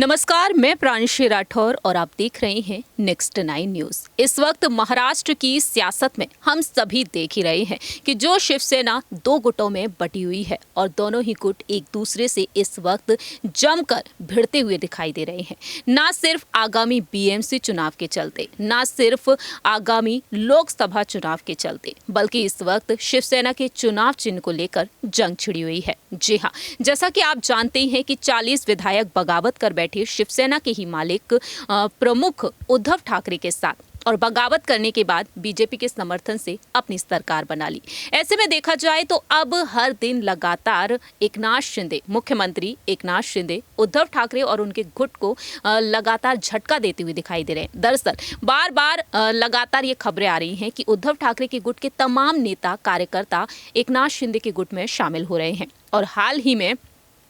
नमस्कार, मैं प्रांशी राठौर और आप देख रहे हैं नेक्स्ट 9 न्यूज। इस वक्त महाराष्ट्र की सियासत में हम सभी देख ही रहे हैं कि जो शिवसेना दो गुटों में बटी हुई है और दोनों ही गुट एक दूसरे से इस वक्त जमकर भिड़ते हुए दिखाई दे रहे हैं। ना सिर्फ आगामी बीएमसी चुनाव के चलते, ना सिर्फ आगामी लोकसभा चुनाव के चलते, बल्कि इस वक्त शिवसेना के चुनाव चिन्ह को लेकर जंग छिड़ी हुई है। जी हाँ, जैसा कि आप जानते हैं कि 40 विधायक बगावत कर बैठे शिवसेना के ही मालिक प्रमुख उद्धव ठाकरे के साथ और बगावत करने के बाद बीजेपी के समर्थन से अपनी सरकार बना ली। ऐसे में देखा जाए तो अब हर दिन लगातार एकनाथ शिंदे, मुख्यमंत्री एकनाथ शिंदे उद्धव ठाकरे और उनके गुट को लगातार झटका देते हुए दिखाई दे रहे हैं। दरअसल बार बार लगातार ये खबरें आ रही हैं कि उद्धव ठाकरे के गुट के तमाम नेता कार्यकर्ता एकनाथ शिंदे के गुट में शामिल हो रहे हैं और हाल ही में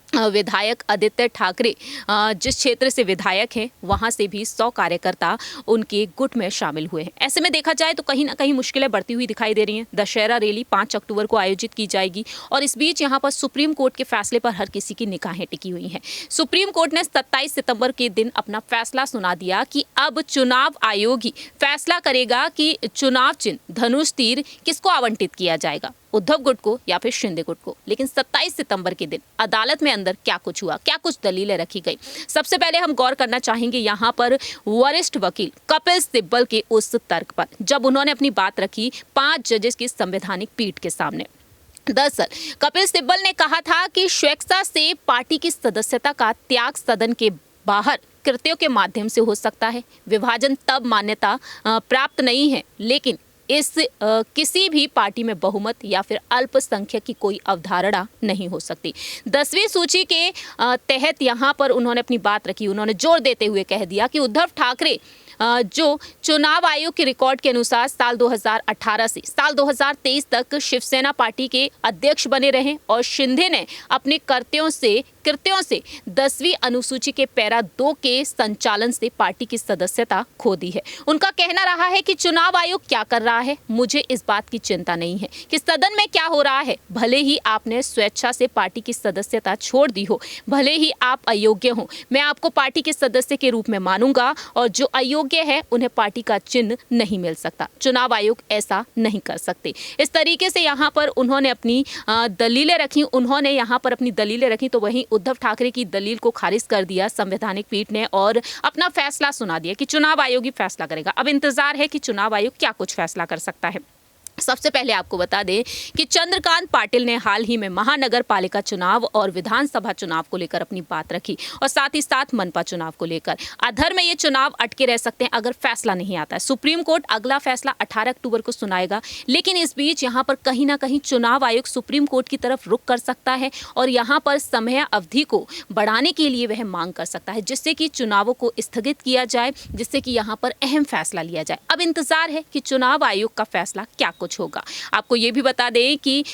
विधायक आदित्य ठाकरे जिस क्षेत्र से विधायक हैं वहां से भी 100 कार्यकर्ता उनके गुट में शामिल हुए हैं। ऐसे में देखा जाए तो कहीं ना कहीं मुश्किलें बढ़ती हुई दिखाई दे रही हैं। दशहरा रैली 5 अक्टूबर को आयोजित की जाएगी और इस बीच यहां पर सुप्रीम कोर्ट के फैसले पर हर किसी की निगाहें टिकी हुई हैं। सुप्रीम कोर्ट ने 27 सितंबर के दिन अपना फैसला सुना दिया कि अब चुनाव आयोग ही फैसला करेगा कि चुनाव चिन्ह धनुष तीर किसको आवंटित किया जाएगा, उद्धव गुट को या फिर शिंदे गुट को। लेकिन 27 सितंबर के दिन अदालत में अंदर क्या कुछ हुआ, क्या कुछ दलीलें रखी गई, सबसे पहले हम गौर करना चाहेंगे यहाँ पर वरिष्ठ वकील कपिल सिब्बल के उस तर्क पर, जब उन्होंने अपनी बात रखी 5 जजेस की संवैधानिक पीठ के सामने। दरअसल कपिल सिब्बल ने कहा था कि स्वेच्छा से पार्टी की सदस्यता का त्याग सदन के बाहर कृत्यों के माध्यम से हो सकता है। विभाजन तब मान्यता प्राप्त नहीं है, लेकिन इस किसी भी पार्टी में बहुमत या फिर अल्पसंख्यक की कोई अवधारणा नहीं हो सकती। 10वीं सूची के तहत यहाँ पर उन्होंने अपनी बात रखी। उन्होंने जोर देते हुए कह दिया कि उद्धव ठाकरे जो चुनाव आयोग के रिकॉर्ड के अनुसार साल 2018 से साल 2023 तक शिवसेना पार्टी के अध्यक्ष बने रहे और शिंदे ने अपने कृत्यों से 10वीं अनुसूची के पैरा 2 के संचालन से पार्टी की सदस्यता खो दी है। उनका कहना रहा है कि चुनाव आयोग क्या कर रहा है, मुझे इस बात की चिंता नहीं है कि सदन में क्या हो रहा है। भले ही आपने स्वेच्छा से पार्टी की सदस्यता छोड़ दी हो, भले ही आप अयोग्य हो, मैं आपको पार्टी के सदस्य के रूप में मानूंगा और जो अयोग्य है उन्हें पार्टी का चिन्ह नहीं मिल सकता। चुनाव आयोग ऐसा नहीं कर सकते। इस तरीके से यहाँ पर उन्होंने अपनी दलीलें रखी। तो वहीं उद्धव ठाकरे की दलील को खारिज कर दिया संवैधानिक पीठ ने और अपना फैसला सुना दिया कि चुनाव आयोग ही फैसला करेगा। अब इंतजार है कि चुनाव आयोग क्या कुछ फैसला कर सकता है। सबसे पहले आपको बता दें कि चंद्रकांत पाटिल ने हाल ही में महानगर पालिका चुनाव और विधानसभा चुनाव को लेकर अपनी बात रखी और साथ ही साथ मनपा चुनाव को लेकर अधर में ये चुनाव अटके रह सकते हैं अगर फैसला नहीं आता है। सुप्रीम कोर्ट अगला फैसला 18 अक्टूबर को सुनाएगा, लेकिन इस बीच यहाँ पर कहीं ना कहीं चुनाव आयोग सुप्रीम कोर्ट की तरफ रुख कर सकता है और यहाँ पर समय अवधि को बढ़ाने के लिए वह मांग कर सकता है, जिससे कि चुनावों को स्थगित किया जाए, जिससे कि यहाँ पर अहम फैसला लिया जाए। अब इंतजार है कि चुनाव आयोग का फैसला क्या कुछ होगा। आपको यह भी बता दें कि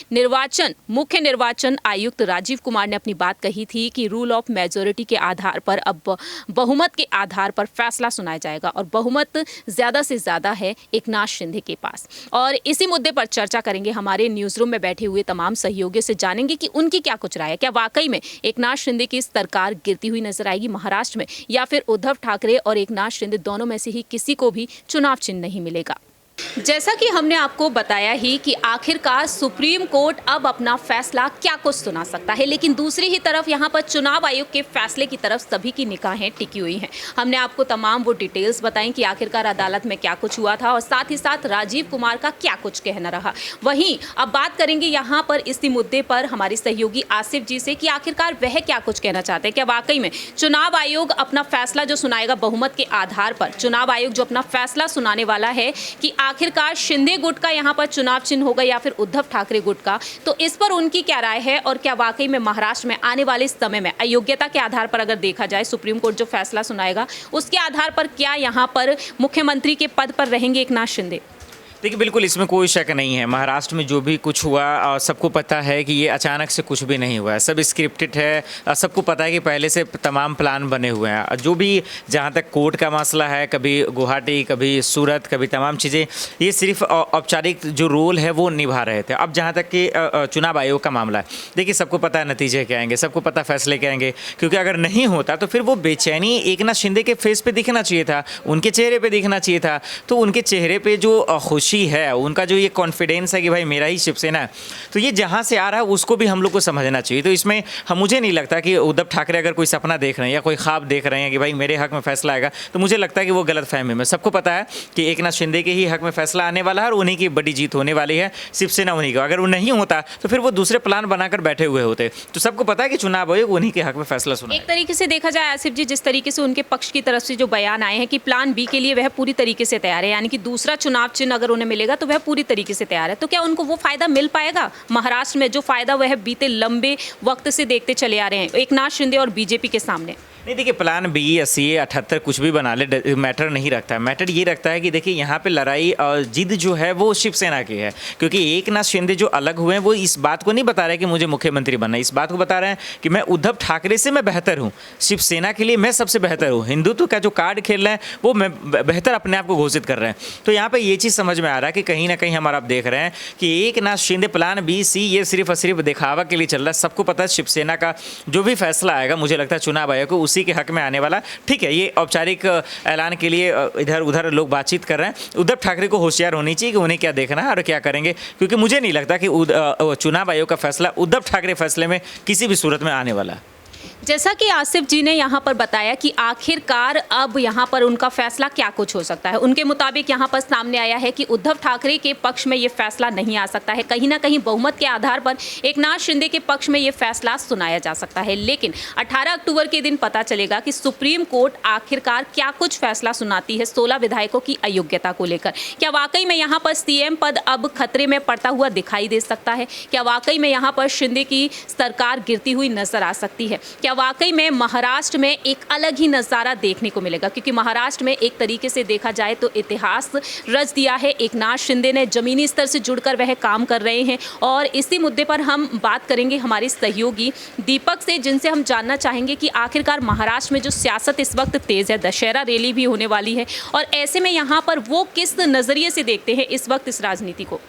मुख्य निर्वाचन आयुक्त राजीव कुमार ने अपनी बात कही थी कि रूल ऑफ मेजोरिटी के आधार पर अब बहुमत के आधार पर फैसला सुनाया जाएगा और बहुमत ज्यादा से ज्यादा है एकनाथ शिंदे के पास। और इसी मुद्दे पर चर्चा करेंगे, हमारे न्यूज रूम में बैठे हुए तमाम सहयोगियों से जानेंगे कि उनकी क्या कुछ राय है। क्या वाकई में एकनाथ शिंदे की सरकार गिरती हुई नजर आएगी महाराष्ट्र में, या फिर उद्धव ठाकरे और एकनाथ शिंदे दोनों में से ही किसी को भी चुनाव चिन्ह नहीं मिलेगा। जैसा कि हमने आपको बताया ही कि आखिरकार सुप्रीम कोर्ट अब अपना फैसला क्या कुछ सुना सकता है, लेकिन दूसरी ही तरफ यहाँ पर चुनाव आयोग के फैसले की तरफ सभी की निगाहें टिकी हुई हैं। हमने आपको तमाम वो डिटेल्स बताई कि आखिरकार अदालत में क्या कुछ हुआ था और साथ ही साथ राजीव कुमार का क्या कुछ कहना रहा। वहीं अब बात करेंगे यहाँ पर इसी मुद्दे पर हमारे सहयोगी आसिफ जी से कि आखिरकार वह क्या कुछ कहना चाहते हैं। क्या वाकई में चुनाव आयोग अपना फैसला जो सुनाएगा बहुमत के आधार पर, चुनाव आयोग जो अपना फैसला सुनाने वाला है कि आखिरकार शिंदे गुट का यहाँ पर चुनाव चिन्ह होगा या फिर उद्धव ठाकरे गुट का, तो इस पर उनकी क्या राय है और क्या वाकई में महाराष्ट्र में आने वाले समय में अयोग्यता के आधार पर अगर देखा जाए सुप्रीम कोर्ट जो फैसला सुनाएगा उसके आधार पर क्या यहाँ पर मुख्यमंत्री के पद पर रहेंगे एकनाथ शिंदे? देखिए, बिल्कुल इसमें कोई शक नहीं है। महाराष्ट्र में जो भी कुछ हुआ सबको पता है कि ये अचानक से कुछ भी नहीं हुआ है, सब स्क्रिप्टेड है। सबको पता है कि पहले से तमाम प्लान बने हुए हैं। जो भी जहाँ तक कोर्ट का मसला है, कभी गुवाहाटी, कभी सूरत, कभी तमाम चीज़ें, ये सिर्फ औपचारिक जो रोल है वो निभा रहे थे। अब जहाँ तक कि चुनाव आयोग का मामला है, देखिए सबको पता है नतीजे क्या आएंगे, सबको पता फैसले क्या आएंगे। क्योंकि अगर नहीं होता तो फिर वो बेचैनी एकनाथ शिंदे के फेस पे दिखना चाहिए था, उनके चेहरे पे दिखना चाहिए था। तो उनके चेहरे पे जो खुशी है, उनका जो ये कॉन्फिडेंस है कि भाई मेरा ही शिवसेना है, तो ये जहाँ से आ रहा है उसको भी हम लोग को समझना चाहिए। तो इसमें मुझे नहीं लगता कि उद्धव ठाकरे अगर कोई सपना देख रहे हैं या कोई ख्वाब देख रहे हैं कि भाई मेरे हक में फैसला आएगा, तो मुझे लगता है कि वो गलत फहमी में। सबको पता है कि एकनाथ शिंदे के ही हक में फैसला आने वाला है और उन्हीं की बड़ी जीत होने वाली है, शिवसेना उन्हीं का। अगर वो नहीं होता तो फिर वो दूसरे प्लान बनाकर बैठे हुए होते। तो सबको पता है कि चुनाव आयोग उन्हीं के हक में फैसला सुना। एक तरीके से देखा जाए आसिफ जी, जिस तरीके से उनके पक्ष की तरफ से जो बयान आए हैं कि प्लान बी के लिए वह पूरी तरीके से तैयार है, यानी कि दूसरा चुनाव चिन्ह अगर उन्हें मिलेगा तो वह पूरी तरीके से तैयार है, तो क्या उनको वो फायदा मिल पाएगा महाराष्ट्र में, जो फायदा वह बीते लंबे वक्त से देखते चले आ रहे हैं एकनाथ शिंदे और बीजेपी के सामने? नहीं, देखिए प्लान बी 80 78 कुछ भी बना ले, मैटर नहीं रखता है। मैटर ये रखता है कि देखिए यहाँ पे लड़ाई और जिद जो है वो शिवसेना की है। क्योंकि एकनाथ शिंदे जो अलग हुए हैं वो इस बात को नहीं बता रहे कि मुझे मुख्यमंत्री बनना है, इस बात को बता रहे हैं कि मैं उद्धव ठाकरे से मैं बेहतर हूँ, शिवसेना के लिए मैं सबसे बेहतर हूँ। हिंदुत्व का जो कार्ड खेल रहे हैं वो मैं बेहतर अपने आप को घोषित कर रहे हैं। तो यहाँ पर ये चीज़ समझ में आ रहा है कि कहीं ना कहीं हमारा आप देख रहे हैं कि Eknath Shinde plan B C ये सिर्फ और सिर्फ दिखावा के लिए चल रहा है। सबको पता है शिवसेना का जो भी फैसला आएगा, मुझे लगता है चुनाव आयोग को उसी के हक में आने वाला। ठीक है, ये औपचारिक ऐलान के लिए इधर उधर लोग बातचीत कर रहे हैं। उद्धव ठाकरे को होशियार होनी चाहिए कि उन्हें क्या देखना है और क्या करेंगे, क्योंकि मुझे नहीं लगता कि चुनाव आयोग का फैसला उद्धव ठाकरे फैसले में किसी भी सूरत में आने वाला है। जैसा कि आसिफ जी ने यहाँ पर बताया कि आखिरकार अब यहाँ पर उनका फैसला क्या कुछ हो सकता है, उनके मुताबिक यहाँ पर सामने आया है कि उद्धव ठाकरे के पक्ष में ये फैसला नहीं आ सकता है। कहीं ना कहीं बहुमत के आधार पर एकनाथ शिंदे के पक्ष में ये फैसला सुनाया जा सकता है। लेकिन 18 अक्टूबर के दिन पता चलेगा कि सुप्रीम कोर्ट आखिरकार क्या कुछ फैसला सुनाती है 16 विधायकों की अयोग्यता को लेकर। क्या वाकई में यहाँ पर सीएम पद अब खतरे में पड़ता हुआ दिखाई दे सकता है? क्या वाकई में यहाँ पर शिंदे की सरकार गिरती हुई नजर आ सकती है? क्या वाकई में महाराष्ट्र में एक अलग ही नज़ारा देखने को मिलेगा? क्योंकि महाराष्ट्र में एक तरीके से देखा जाए तो इतिहास रच दिया है एकनाथ शिंदे ने, जमीनी स्तर से जुड़कर वह काम कर रहे हैं। और इसी मुद्दे पर हम बात करेंगे हमारे सहयोगी दीपक से, जिनसे हम जानना चाहेंगे कि आखिरकार महाराष्ट्र में जो सियासत इस वक्त तेज़ है, दशहरा रैली भी होने वाली है, और ऐसे में यहाँ पर वो किस नज़रिए से देखते हैं इस वक्त इस राजनीति को?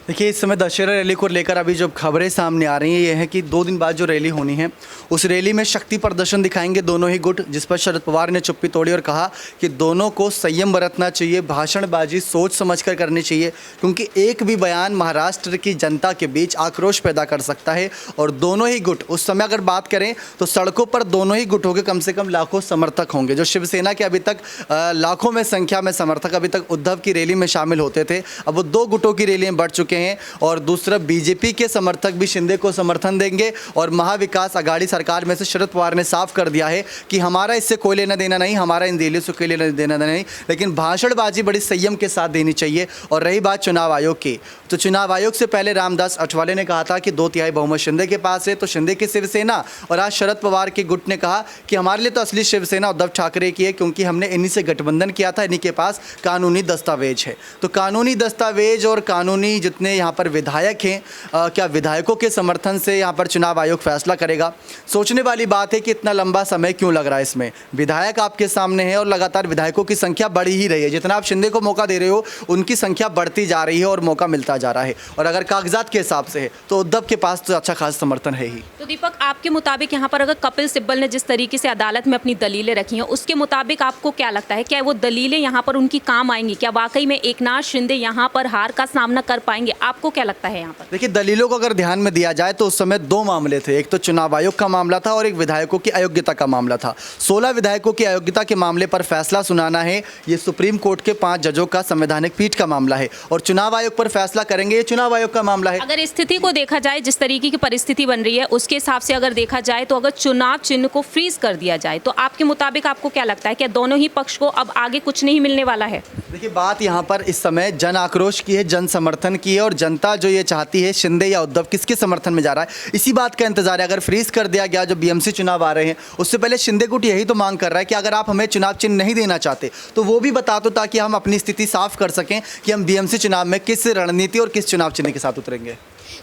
देखिए, इस समय दशहरा रैली को लेकर अभी जो खबरें सामने आ रही हैं ये है कि 2 दिन बाद जो रैली होनी है उस रैली में शक्ति प्रदर्शन दिखाएंगे दोनों ही गुट, जिस पर शरद पवार ने चुप्पी तोड़ी और कहा कि दोनों को संयम बरतना चाहिए, भाषणबाजी सोच समझकर करनी चाहिए, क्योंकि एक भी बयान महाराष्ट्र की जनता के बीच आक्रोश पैदा कर सकता है। और दोनों ही गुट उस समय अगर बात करें तो सड़कों पर दोनों ही गुटों के कम से कम लाखों समर्थक होंगे। जो शिवसेना के अभी तक लाखों में संख्या में समर्थक अभी तक उद्धव की रैली में शामिल होते थे, अब वो 2 गुटों की रैली में बढ़ चुके हैं। और दूसरा बीजेपी के समर्थक भी शिंदे को समर्थन देंगे। और महाविकास आघाड़ी सरकार में से शरद पवार ने साफ कर दिया है कि हमारा इससे कोई लेना देना नहीं, हमारा इन रैलियों से कोई लेना देना नहीं, लेकिन भाषणबाजी बड़ी संयम के साथ देनी चाहिए। और रही बात चुनाव आयोग की, तो चुनाव आयोग से पहले रामदास अठवाले ने कहा था कि 2/3 बहुमत शिंदे के पास है, तो शिंदे की शिवसेना। और आज शरद पवार के गुट ने कहा कि हमारे लिए तो असली शिवसेना उद्धव ठाकरे की है, क्योंकि हमने इन्हीं से गठबंधन किया था, इन्हीं के पास कानूनी दस्तावेज है। तो कानूनी दस्तावेज और कानूनी जितने यहाँ पर विधायक हैं, क्या विधायकों के समर्थन से यहाँ पर चुनाव आयोग फैसला करेगा? सोचने वाली बात है कि इतना लंबा समय क्यों लग रहा है इसमें। विधायक आपके सामने है और लगातार विधायकों की संख्या बढ़ ही रही है। जितना आप शिंदे को मौका दे रहे हो उनकी संख्या बढ़ती जा रही है और मौका मिलता जा रहा है। और अगर कागजात के हिसाब से है तो उद्धव के पास तो अच्छा खास समर्थन है ही। तो दीपक, आपके मुताबिक यहाँ पर अगर कपिल सिब्बल ने जिस तरीके से अदालत में अपनी दलीलें रखी हैं, उसके मुताबिक आपको क्या लगता है, क्या वो दलीलें यहाँ पर उनकी काम आएंगी? क्या वाकई में एकनाथ शिंदे यहाँ पर हार का सामना कर पाएंगे? आपको क्या लगता है यहाँ पर? देखिए, दलीलों को अगर ध्यान में दिया जाए तो उस समय 2 मामले थे, एक तो चुनाव आयोग का मामला था और एक विधायकों की अयोग्यता का मामला था। 16 विधायकों की अयोग्यता के मामले पर फैसला सुनाना है, ये सुप्रीम कोर्ट के 5 जजों का संवैधानिक पीठ का मामला है। और चुनाव आयोग पर फैसला करेंगे, ये चुनाव आयोग का मामला है। अगर स्थिति को देखा जाए, जिस तरीके की परिस्थिति बन रही है उसके हिसाब से अगर देखा जाए, तो अगर चुनाव चिन्ह को फ्रीज कर दिया जाए तो आपके मुताबिक आपको क्या लगता है, क्या दोनों ही पक्ष को अब आगे कुछ नहीं मिलने वाला है? देखिए, बात यहाँ पर इस समय जन आक्रोश की है, जन समर्थन की है और जनता जो ये चाहती है शिंदे या उद्धव किसके समर्थन में जा रहा है, इसी बात का इंतजार है। अगर फ्रीज कर दिया गया जो बीएमसी चुनाव आ रहे हैं, उससे पहले शिंदे गुट यही तो मांग कर रहा है कि अगर आप हमें चुनाव चिन्ह नहीं देना चाहते तो वो भी बता दो, ताकि हम अपनी स्थिति साफ कर सकें कि हम बीएमसी चुनाव में किस रणनीति और किस चुनाव चिन्ह के साथ उतरेंगे।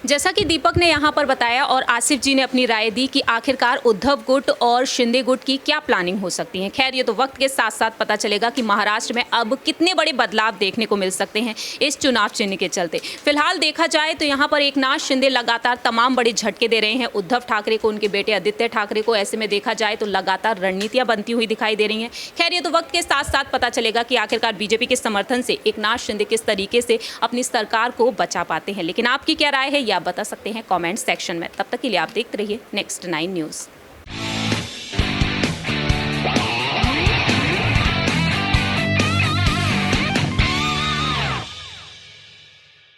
जैसा कि दीपक ने यहाँ पर बताया और आसिफ जी ने अपनी राय दी कि आखिरकार उद्धव गुट और शिंदे गुट की क्या प्लानिंग हो सकती है। खैर, ये तो वक्त के साथ साथ पता चलेगा कि महाराष्ट्र में अब कितने बड़े बदलाव देखने को मिल सकते हैं इस चुनाव चिन्ह के चलते। फिलहाल देखा जाए तो यहाँ पर एकनाथ शिंदे लगातार तमाम बड़े झटके दे रहे हैं उद्धव ठाकरे को, उनके बेटे आदित्य ठाकरे को। ऐसे में देखा जाए तो लगातार रणनीतियां बनती हुई दिखाई दे रही हैं। खैर, ये तो वक्त के साथ साथ पता चलेगा कि आखिरकार बीजेपी के समर्थन से एकनाथ शिंदे किस तरीके से अपनी सरकार को बचा पाते हैं। लेकिन आपकी क्या राय है, ये आप बता सकते हैं कमेंट सेक्शन में। तब तक के लिए आप देखते रहिए Next 9 न्यूज़।